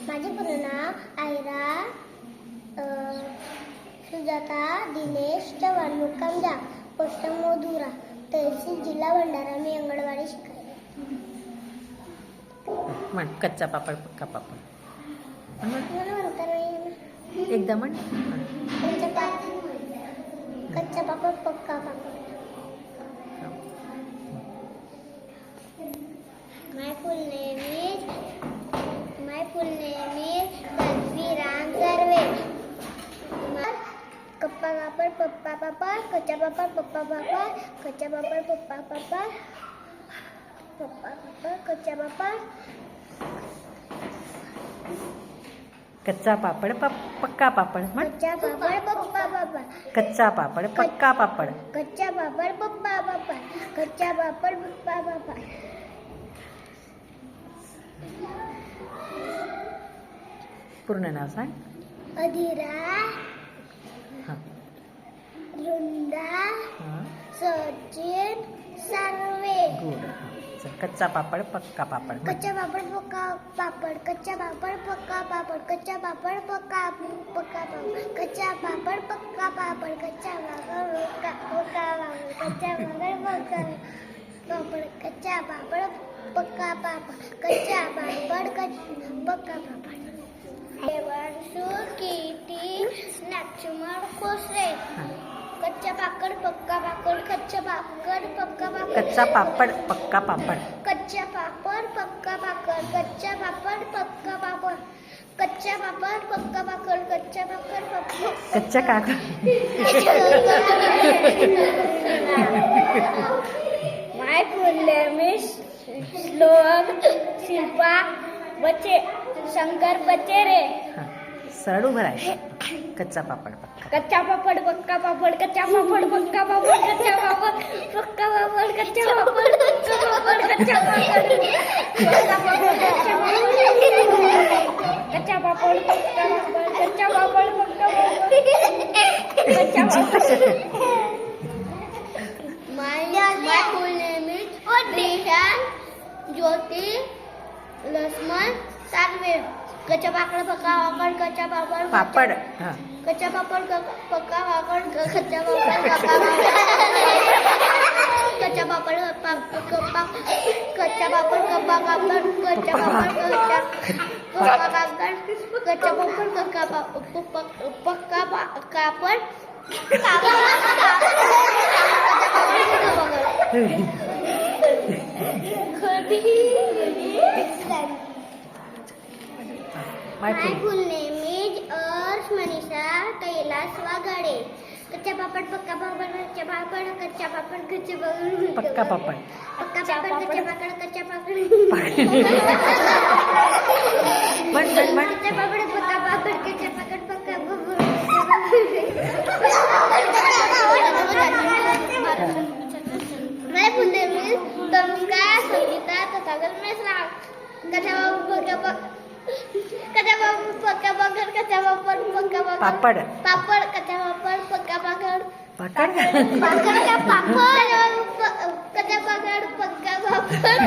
माझे पूर्ण नाव आयरा सुजाता दिनेश चव्हाण, मुक्काम जा पोस्ट मोधुरा, तहसील जिल्हा भंडारा. मी अंगणवाडी शिकायला. म्हण कच्चा पापड पक्का पापड. मला म्हणता नाही एकदा म्हण. कच्चा पापड पक्का पापड. My full name is Kalviram Sarve. कप्पा पापड़ पप्पा पापड़, कच्चा पापड़ पप्पा पापड़, कच्चा पापड़ पप्पा पापड़, पप्पा पापड़ कच्चा पापड़. कच्चा पापड पक्का पापड. म्हण कच्चा पापड़ पप्पा पापड़. कच्चा पापड पक्का पापड. कच्चा पापड़ पप्पा पापड़. कच्चा पापड़ पप्पा पापड़. पूर्ण नाव सांग. अधीरा हां रुंदा हां सचिन सार्वे. गुड. कच्चा पापड पक्का पापड. कच्चा पापड़ पक्का पापड़. कच्चा पापड़ पक्का पापड़. कच्चा पापड़ पक्का पक्का पापड़. कच्चा पापड़ पक्का पापड़. कच्चा पापड़ पक्का पापड़. कच्चा पापड़ पक्का पापड़. कच्चा पापड़ पक्का पापड़. कच्चा पापड़ पक्का पापड़. देवांशु कीर्ती लक्ष्मण खोसरे. कच्चा पापड़ पक्का पापड़. कच्चा पापड़ पक्का पापड़. कच्चा पापड पक्का पापड. कच्चा पापड़ पक्का पापड़. कच्चा पापड़ पक्का पापड़. कच्चा पापड़ पक्का पापड़. कच्चा पापड़ पक्का. कच्चा काका. My full name is श्लोक शिल्पा बचे शंकर बचेरे. हां सरळ उभं राहायचं. कच्चा पापड पक्का. कच्चा पापड़ पक्का पापड़. कच्चा पापड़ पक्का पापड़. कच्चा पापड़ पक्का पापड़. कच्चा पापड़ पक्का पापड़. कच्चा पापड़ पक्का पापड़. कच्चा पापड़ पक्का पापड़. कच्चा पापड़ पक्का पापड़. कच्चा पापड़. My full name is Rishan ज्योति लक्ष्मण सार्वे. कच्चा पापड़ पक्का पापड़. कच्चा पापड़ पापड. हां कच्चा पापड़ पक्का पापड़. कच्चा पापड़ पक्का पापड़. कच्चा पापड़ कच्चा पापड़ पक्का पापड़. कच्चा पापड़ पक्का पापड़. कच्चा पापड़ पक्का पापड़. My full name is अर्श मनीषा कैलास वाघाडे. कच्चा पापड़ पक्का पापड़. कच्चा पापड़ कच्चा पापड़. कच्चा पापड़ पक्का पापड. पक्का पापड़. कच्चा पापड़. कच्चा पापड़. म्हण म्हण म्हण. कच्चा पापड़ पक्का पापड़. कच्चा पापड़ पक्का पापड़. My full name is Tanushka Sangeeta Tathagata Mesra. कच्चा पापड़ पक्का पापड़. कच्चा पापड़ पक्का पापड़. पापड. पापड़ कच्चा पापड़ पक्का पापड़. पापड. पापड़ का पापड़. कच्चा पापड़ पक्का पापड़.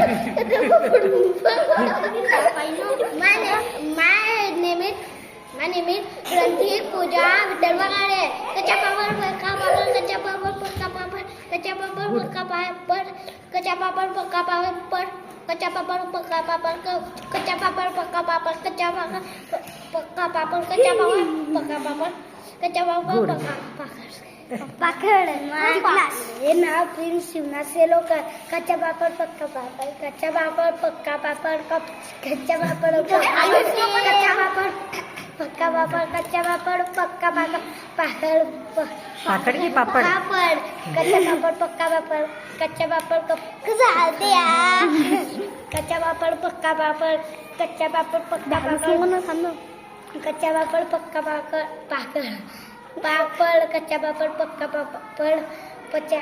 My name is ग्रंथी पूजा विठ्ठल वाघाडे. कच्चा पापड़ पक्का पापड़. कच्चा पापड़ पक्का पापड़. कच्चा पापड़ पक्का पापड़. कच्चा पापड़ पक्का पापड़. कच्चा पापड़ पक्का पापड़. कच्चा पापड़ पक्का पापड़. कच्चा पापड़ पक्का पापड़. कच्चा पापड़ पक्का पापड़. कच्चा पापड़ पक्का पापड़. पाखड. हे नाव प्रिन्स शिवनाथ सेलोकर. कच्चा पापड़ पक्का पापड़. कच्चा पापड़ पक्का पापड़. कच्चा पापड़ कच्चा पापड़ पक्का पापड़. कच्चा पापड़ पक्का पापड़. पापड की पापड. पापड़. कच्चा पापड़ पक्का पापड़. कच्चा पापड़ कच्चा पापड़ पक्का पापड़. कच्चा पापड़ पक्का पापड़. कच्चा पापड़ पक्का पापड़. पापड़ कच्चा पापड़ पक्का पापड़. कच्चा